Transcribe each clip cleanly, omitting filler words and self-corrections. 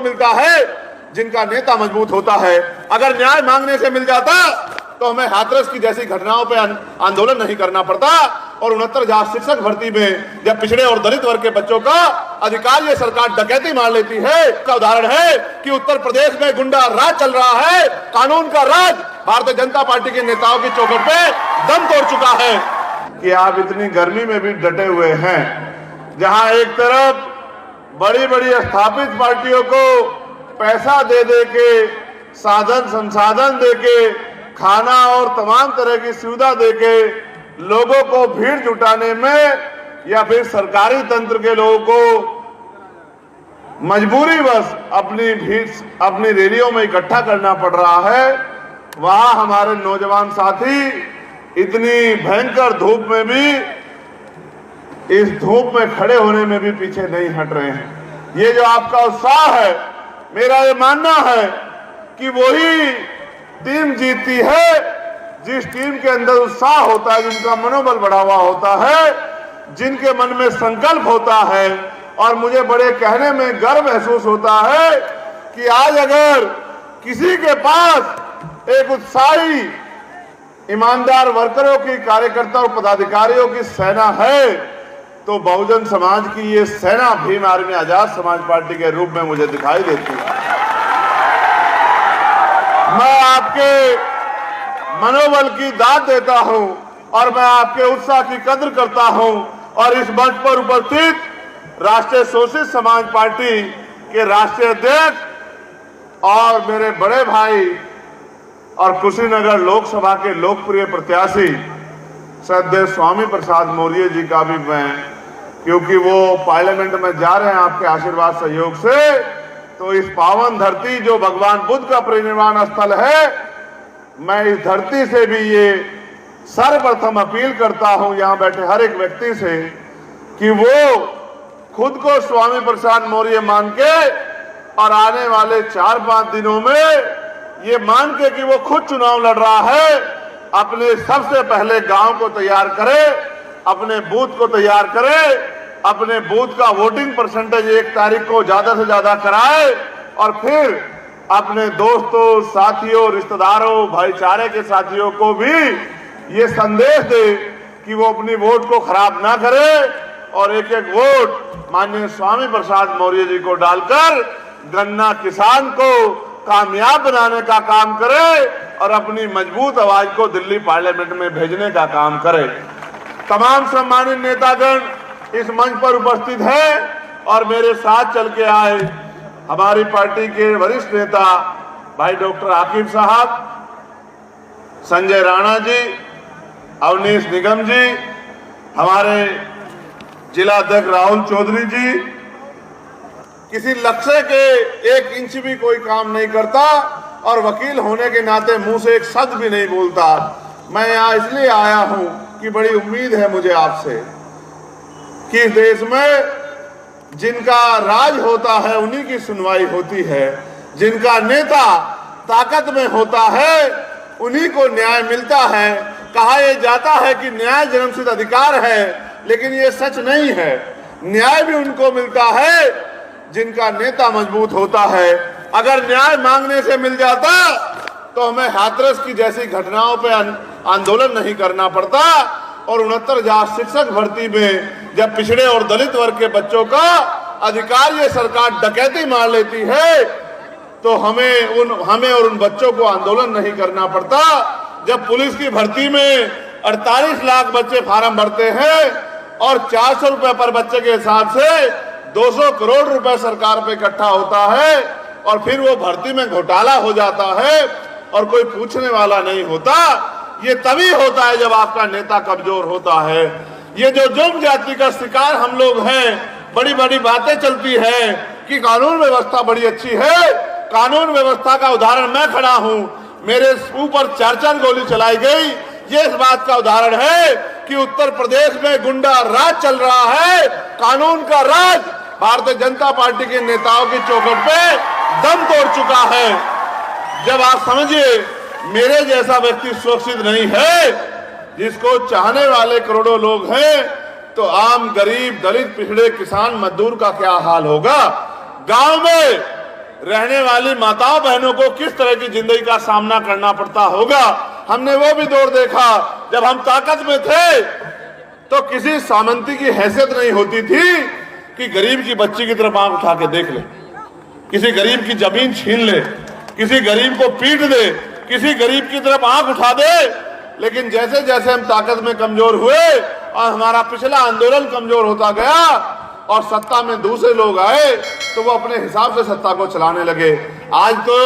उनको मिलता है जिनका नेता मजबूत होता है। अगर न्याय मांगने से मिल जाता तो हमें हाथरस की जैसी घटनाओं पे आंदोलन नहीं करना पड़ता। और 69,000 शिक्षक भर्ती में जब पिछड़े और दलित वर्ग के बच्चों का अधिकार ये सरकार डकैती मार लेती है, इसका उदाहरण है कि उत्तर प्रदेश में गुंडा राज चल रहा है, कानून का राज भारतीय जनता पार्टी के नेताओं की चौखट पे दम तोड़ चुका है। कि आप इतनी गर्मी में भी डटे हुए हैं, जहां एक तरफ बड़ी बड़ी स्थापित पार्टियों को पैसा दे दे के, साधन संसाधन दे के, खाना और तमाम तरह की सुविधा दे के लोगों को भीड़ जुटाने में या फिर सरकारी तंत्र के लोगों को मजबूरीवश अपनी रैलियों में इकट्ठा करना पड़ रहा है, वहां हमारे नौजवान साथी इतनी भयंकर धूप में भी, इस धूप में खड़े होने में भी पीछे नहीं हट रहे हैं। ये जो आपका उत्साह है, मेरा ये मानना है कि वही टीम जीतती है जिस टीम के अंदर उत्साह होता है, जिनका मनोबल बढ़ा हुआ होता है, जिनके मन में संकल्प होता है। और मुझे बड़े कहने में गर्व महसूस होता है कि आज अगर किसी के पास एक उत्साही ईमानदार वर्करों की, कार्यकर्ता और पदाधिकारियों की सेना है तो बहुजन समाज की ये सेना भीम आर्मी आजाद समाज पार्टी के रूप में मुझे दिखाई देती है। मैं आपके मनोबल की दाद देता हूं और मैं आपके उत्साह की कद्र करता हूं। और इस मंच पर उपस्थित राष्ट्रीय शोषित समाज पार्टी के राष्ट्रीय अध्यक्ष और मेरे बड़े भाई और कुशीनगर लोकसभा के लोकप्रिय प्रत्याशी श्रद्धेय स्वामी प्रसाद मौर्य जी का भी मैं, क्योंकि वो पार्लियामेंट में जा रहे हैं आपके आशीर्वाद सहयोग से, तो इस पावन धरती जो भगवान बुद्ध का परिनिर्वाण स्थल है, मैं इस धरती से भी ये सर्वप्रथम अपील करता हूं यहां बैठे हर एक व्यक्ति से कि वो खुद को स्वामी प्रसाद मौर्य मान के और आने वाले 4-5 दिनों में ये मान के कि वो खुद चुनाव लड़ रहा है, अपने सबसे पहले गांव को तैयार करे, अपने बूथ को तैयार करे, अपने बूथ का वोटिंग परसेंटेज 1 तारीख को ज्यादा से ज्यादा कराए और फिर अपने दोस्तों, साथियों, रिश्तेदारों, भाईचारे के साथियों को भी ये संदेश दे कि वो अपनी वोट को खराब ना करे और एक एक वोट माननीय स्वामी प्रसाद मौर्य जी को डालकर गन्ना किसान को कामयाब बनाने का काम करे और अपनी मजबूत आवाज को दिल्ली पार्लियामेंट में भेजने का काम करे। तमाम सम्मानित नेतागण इस मंच पर उपस्थित हैं और मेरे साथ चल के आए हमारी पार्टी के वरिष्ठ नेता भाई डॉक्टर आकिब साहब, संजय राणा जी, अवनीश निगम जी, हमारे जिला अध्यक्ष राहुल चौधरी जी। किसी लक्ष्य के 1 इंच भी कोई काम नहीं करता और वकील होने के नाते मुंह से एक शब्द भी नहीं बोलता। मैं यहाँ इसलिए आया हूँ कि बड़ी उम्मीद है मुझे आपसे कि इस देश में जिनका राज होता है उन्हीं की सुनवाई होती है, जिनका नेता ताकत में होता है उन्हीं को न्याय मिलता है। कहा यह जाता है कि न्याय जन्मसिद्ध अधिकार है, लेकिन ये सच नहीं है। न्याय भी उनको मिलता है जिनका नेता मजबूत होता है। अगर न्याय मांगने से मिल जाता तो हमें हाथरस की जैसी घटनाओं पे आंदोलन नहीं करना पड़ता। और 69,000 शिक्षक भर्ती में जब पिछड़े और दलित वर्ग के बच्चों का अधिकार ये सरकार डकैती मार लेती है तो हमें और उन बच्चों को आंदोलन नहीं करना पड़ता। जब पुलिस की भर्ती में 48 लाख बच्चे फार्म भरते हैं और 400 रुपए पर बच्चे के हिसाब से 200 करोड़ रुपए सरकार पे इकट्ठा होता है और फिर वो भर्ती में घोटाला हो जाता है और कोई पूछने वाला नहीं होता। ये तभी होता है जब आपका नेता कमजोर होता है। ये जो जुर्म जाति का शिकार हम लोग हैं, बड़ी बड़ी बातें चलती है कि कानून व्यवस्था बड़ी अच्छी है। कानून व्यवस्था का उदाहरण मैं खड़ा हूं, मेरे ऊपर 4 गोली चलाई गई। ये इस बात का उदाहरण है कि उत्तर प्रदेश में गुंडा राज चल रहा है, कानून का राज भारतीय जनता पार्टी के नेताओं की चौखट पे दम तोड़ चुका है। जब आप समझिए मेरे जैसा व्यक्ति सुरक्षित नहीं है, जिसको चाहने वाले करोड़ों लोग हैं, तो आम गरीब, दलित, पिछड़े, किसान, मजदूर का क्या हाल होगा। गांव में रहने वाली माताओं बहनों को किस तरह की जिंदगी का सामना करना पड़ता होगा, हमने वो भी दौर देखा। जब हम ताकत में थे तो किसी सामंती की हैसियत नहीं होती थी कि गरीब की बच्ची की तरफ आंख उठा के देख ले, किसी गरीब की जमीन छीन ले, किसी गरीब को पीट दे, किसी गरीब की तरफ आंख उठा दे। लेकिन जैसे जैसे हम ताकत में कमजोर हुए और हमारा पिछला आंदोलन कमजोर होता गया और सत्ता में दूसरे लोग आए तो वो अपने हिसाब से सत्ता को चलाने लगे। आज तो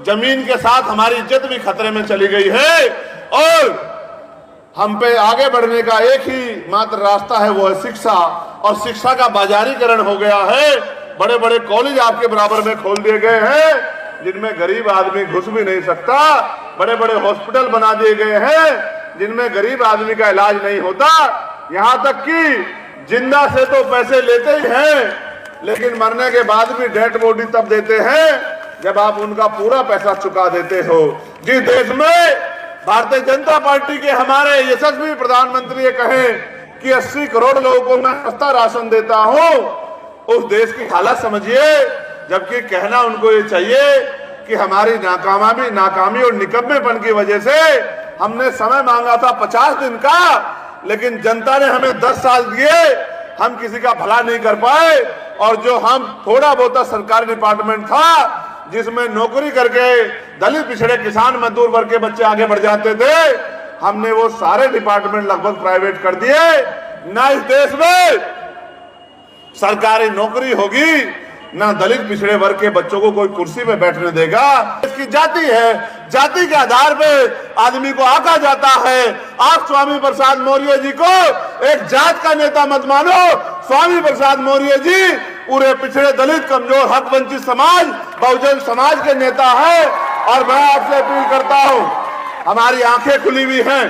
जमीन के साथ हमारी इज्जत भी खतरे में चली गई है और हम पे आगे बढ़ने का एक ही मात्र रास्ता है, वो है शिक्षा। और शिक्षा का बाजारीकरण हो गया है। बड़े बड़े कॉलेज आपके बराबर में खोल दिए गए हैं जिनमें गरीब आदमी घुस भी नहीं सकता। बड़े बड़े हॉस्पिटल बना दिए गए हैं जिनमें गरीब आदमी का इलाज नहीं होता। यहां तक कि जिंदा से तो पैसे लेते ही हैं, लेकिन मरने के बाद भी डेड बॉडी तब देते हैं जब आप उनका पूरा पैसा चुका देते हो। जिस देश में भारतीय जनता पार्टी के हमारे यशस्वी प्रधानमंत्री ये कहें कि 80 करोड़ लोगों को मैं सस्ता राशन देता हूं, उस देश की हालत समझिए। जबकि कहना उनको ये चाहिए कि हमारी नाकामी और निकम्मेपन की वजह से हमने समय मांगा था 50 दिन का, लेकिन जनता ने हमें 10 साल दिए, हम किसी का भला नहीं कर पाए। और जो हम थोड़ा बहुत सरकारी डिपार्टमेंट था जिसमें नौकरी करके दलित पिछड़े किसान मजदूर वर्ग के बच्चे आगे बढ़ जाते थे, हमने वो सारे डिपार्टमेंट लगभग प्राइवेट कर दिए। ना इस देश में सरकारी नौकरी होगी, ना दलित पिछड़े वर्ग के बच्चों को कोई कुर्सी पे बैठने देगा। इसकी जाति है, जाति के आधार पे आदमी को आंका जाता है। आप स्वामी प्रसाद मौर्य जी को एक जात का नेता मत मानो। स्वामी प्रसाद मौर्य जी पूरे पिछड़े दलित कमजोर हक वंचित समाज बहुजन समाज के नेता है। और मैं आपसे अपील करता हूं, हमारी आंखें खुली हुई हैं,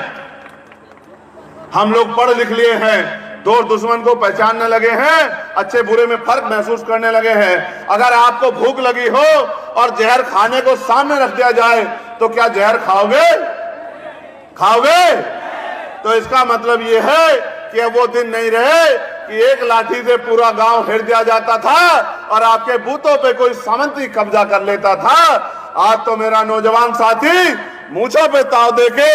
हम लोग पढ़ लिख लिए हैं, दोस्त दुश्मन को पहचानने लगे हैं, अच्छे बुरे में फर्क महसूस करने लगे हैं। अगर आपको भूख लगी हो और जहर खाने को सामने रख दिया जाए तो क्या जहर खाओगे? तो इसका मतलब ये है कि अब वो दिन नहीं रहे कि एक लाठी से पूरा गांव घेर दिया जाता था और आपके बूथों पे कोई सामंती कब्जा कर लेता था। आज तो मेरा नौजवान साथी मूंछों पे ताव देके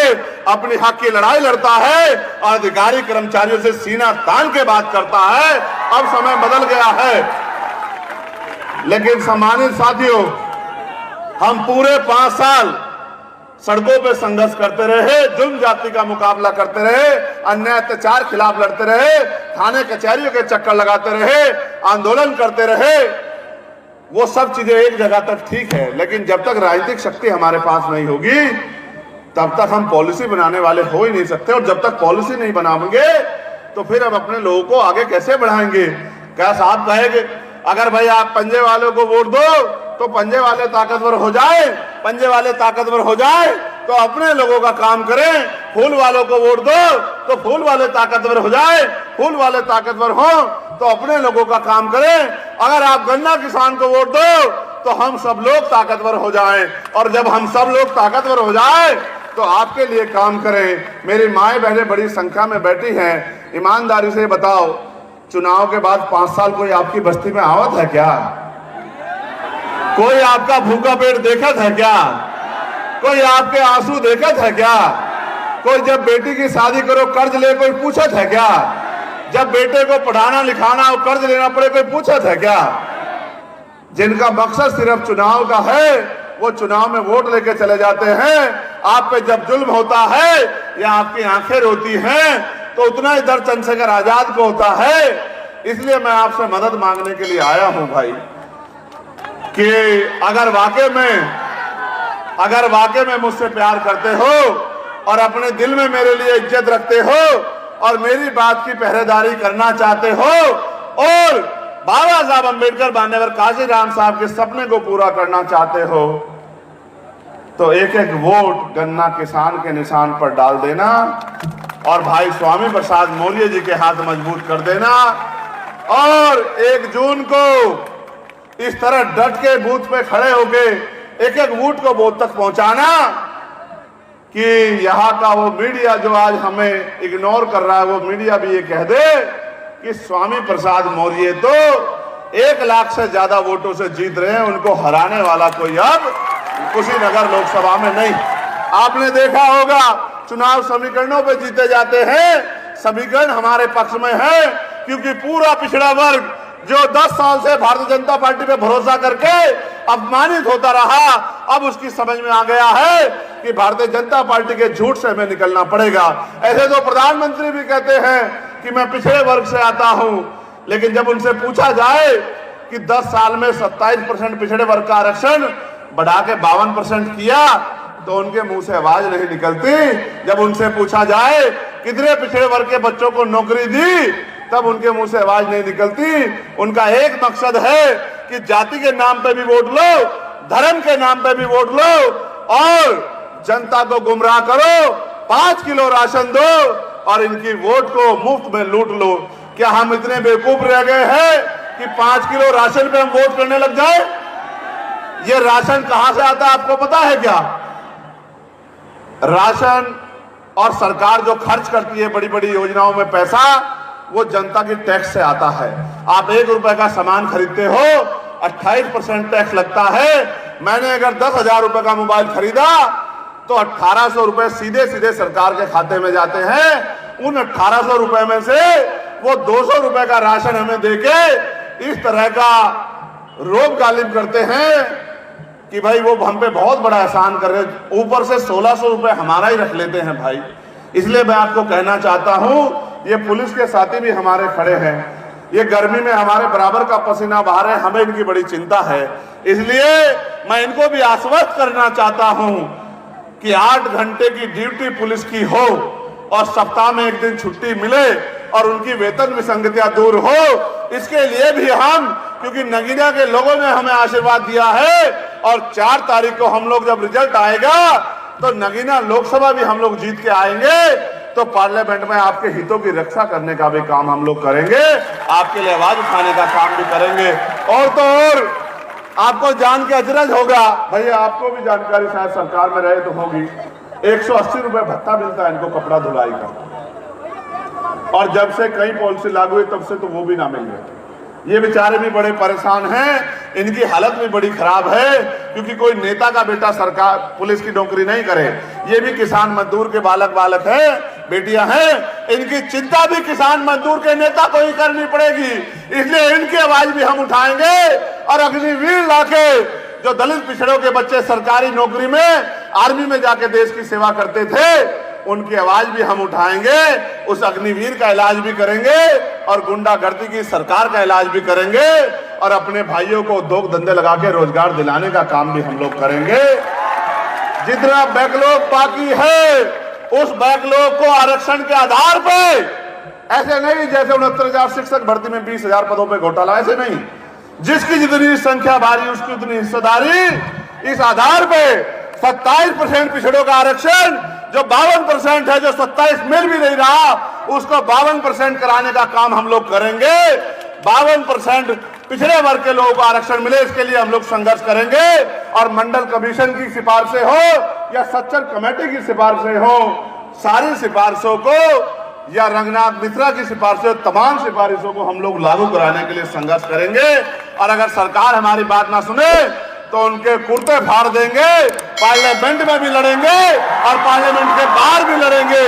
अपनी हक की लड़ाई लड़ता है और अधिकारी कर्मचारियों से सीना तान के बात करता है। अब समय बदल गया है। लेकिन सम्मानित साथियों, हम पूरे 5 साल सड़कों पे संघर्ष करते रहे, जुल्म जाति का मुकाबला करते रहे, अन्याय अत्याचार खिलाफ लड़ते रहे, थाने कचहरियों के चक्कर लगाते रहे, आंदोलन करते रहे। वो सब चीजें एक जगह तक ठीक है, लेकिन जब तक राजनीतिक शक्ति हमारे पास नहीं होगी तब तक हम पॉलिसी बनाने वाले हो ही नहीं सकते। और जब तक पॉलिसी नहीं बनाएंगे तो फिर हम अपने लोगों को आगे कैसे बढ़ाएंगे? क्या साहब कहेंगे अगर भाई आप पंजे वालों को वोट दो तो पंजे वाले ताकतवर हो जाए, पंजे वाले ताकतवर हो जाए तो अपने लोगों का काम करें। फूल वालों को वोट दो तो फूल वाले ताकतवर हो जाए, फूल वाले ताकतवर हो तो अपने लोगों का काम करें। अगर आप गन्ना किसान को वोट दो तो हम सब लोग ताकतवर हो जाएं, और जब हम सब लोग ताकतवर हो जाएं तो आपके लिए काम करें। मेरी माएं बहनें बड़ी संख्या में बैठी हैं, ईमानदारी से बताओ, चुनाव के बाद 5 साल कोई आपकी बस्ती में आवत है क्या? कोई आपका भूखा पेट देखत है क्या? कोई आपके आंसू देखत है क्या? कोई जब बेटी की शादी करो कर्ज ले कोई पूछत है क्या? जब बेटे को पढ़ाना लिखाना और कर्ज लेना पड़े कोई पूछत है क्या? जिनका मकसद सिर्फ चुनाव का है वो चुनाव में वोट लेके चले जाते हैं। आप पे जब जुल्म होता है या आपकी आंखें रोती हैं तो उतना ही दर्द चंद्रशेखर आजाद को होता है। इसलिए मैं आपसे मदद मांगने के लिए आया हूं भाई, कि अगर वाकई में मुझसे प्यार करते हो और अपने दिल में मेरे लिए इज्जत रखते हो और मेरी बात की पहरेदारी करना चाहते हो और बाबा साहब अम्बेडकर मान्यवर काशीराम साहब के सपने को पूरा करना चाहते हो तो एक एक वोट गन्ना किसान के निशान पर डाल देना और भाई स्वामी प्रसाद मौर्य जी के हाथ मजबूत कर देना। और 1 जून को इस तरह डट के बूथ पे खड़े होके एक एक वोट को बूथ तक पहुंचाना कि यहाँ का वो मीडिया जो आज हमें इग्नोर कर रहा है वो मीडिया भी ये कह दे कि स्वामी प्रसाद मौर्य तो 1 लाख से ज्यादा वोटों से जीत रहे हैं। उनको हराने वाला कोई अब कुशीनगर लोकसभा में नहीं। आपने देखा होगा चुनाव समीकरणों पे जीते जाते हैं, समीकरण हमारे पक्ष में है, क्योंकि पूरा पिछड़ा वर्ग जो 10 साल से भारतीय जनता पार्टी पे भरोसा करके अपमानित होता रहा, अब उसकी समझ में आ गया है कि भारतीय जनता पार्टी के झूठ से हमें निकलना पड़ेगा। ऐसे तो प्रधानमंत्री भी कहते हैं कि मैं पिछड़े वर्ग से आता हूं, लेकिन जब उनसे पूछा जाए कि 10 साल में 27% पिछड़े वर्ग का आरक्षण बढ़ा के 52% किया, तो उनके मुंह से आवाज नहीं निकलती। जब उनसे पूछा जाए कितने पिछड़े वर्ग के बच्चों को नौकरी दी, तब उनके मुंह से आवाज नहीं निकलती। उनका एक मकसद है कि जाति के नाम पे भी वोट लो, धर्म के नाम पे भी वोट लो और जनता को गुमराह करो, 5 किलो राशन दो और इनकी वोट को मुफ्त में लूट लो। क्या हम इतने बेवकूफ रह गए हैं कि 5 किलो राशन पे हम वोट करने लग जाए? ये राशन कहां से आता है आपको पता है क्या? राशन और सरकार जो खर्च करती है बड़ी बड़ी योजनाओं में पैसा, वो जनता की टैक्स से आता है। आप 1 रुपए का सामान खरीदते हो, 28% टैक्स लगता है। मैंने अगर 10,000 रुपए का मोबाइल खरीदा तो 1800 रुपए सीधे सीधे सरकार के खाते में जाते हैं। उन 1800 रुपए में से वो 200 रुपए का राशन हमें देके इस तरह का रोब गालिब करते हैं कि भाई वो हम पे बहुत बड़ा एहसान कर रहे हैं, ऊपर से 1600 रुपए हमारा ही रख लेते हैं भाई। इसलिए मैं आपको कहना चाहता हूं, ये पुलिस के साथी भी हमारे खड़े हैं, ये गर्मी में हमारे बराबर का पसीना बहा रहे हैं, हमें इनकी बड़ी चिंता है। इसलिए मैं इनको भी आश्वस्त करना चाहता हूं कि 8 घंटे की ड्यूटी पुलिस की हो और सप्ताह में 1 दिन छुट्टी मिले और उनकी वेतन विसंगतियां दूर हो। इसके लिए भी हम, क्योंकि नगीना के लोगों ने हमें आशीर्वाद दिया है और 4 तारीख को हम लोग जब रिजल्ट आएगा तो नगीना लोकसभा भी हम लोग जीत के आएंगे, तो पार्लियामेंट में आपके हितों की रक्षा करने का भी काम हम लोग करेंगे, आपके लिए आवाज उठाने का काम भी करेंगे। और तो और आपको जान के अचरज होगा, भैया आपको भी जानकारी शायद सरकार में रहे तो होगी, 180 रुपए भत्ता मिलता है इनको कपड़ा धुलाई का, और जब से कई पॉलिसी लागू हुई तब से तो वो भी ना मिल रहे। ये बेचारे भी बड़े परेशान हैं, इनकी हालत भी बड़ी खराब है, क्योंकि कोई नेता का बेटा सरकार पुलिस की नौकरी नहीं करे। ये भी किसान मजदूर के बालक है, बेटियां हैं, इनकी चिंता भी किसान मजदूर के नेता को ही करनी पड़ेगी। इसलिए इनकी आवाज भी हम उठाएंगे और अग्निवीर लाके जो दलित पिछड़ों के बच्चे सरकारी नौकरी में, आर्मी में जाके देश की सेवा करते थे, उनकी आवाज भी हम उठाएंगे, उस अग्निवीर का इलाज भी करेंगे और गुंडागर्दी की सरकार का इलाज भी करेंगे और अपने भाइयों को उद्योग धंधे लगा के रोजगार दिलाने का काम भी हम लोग करेंगे। जितना बैकलॉग बाकी है उस बैकलॉग को आरक्षण के आधार पर, ऐसे नहीं जैसे 69,000 शिक्षक भर्ती में 20,000 पदों पर घोटाला, ऐसे नहीं, जिसकी जितनी संख्या भारी उसकी उतनी हिस्सेदारी, इस आधार पर 27% पिछड़ों का आरक्षण, जो 52% है, जो 27 मिल भी नहीं रहा, उसको 52% कराने का काम हम लोग करेंगे। 52% पिछड़े वर्ग के लोगों को आरक्षण मिले, इसके लिए हम लोग संघर्ष करेंगे। और मंडल कमीशन की सिफारिशें हो या सच्चर कमेटी की सिफारिशें हो, सारी सिफारिशों को या रंगनाथ मिश्रा की सिफारिशों, तमाम सिफारिशों को हम लोग लागू कराने के लिए संघर्ष करेंगे। और अगर सरकार हमारी बात ना सुने तो उनके कुर्ते फाड़ देंगे, पार्लियामेंट में भी लड़ेंगे और पार्लियामेंट के बाहर भी लड़ेंगे।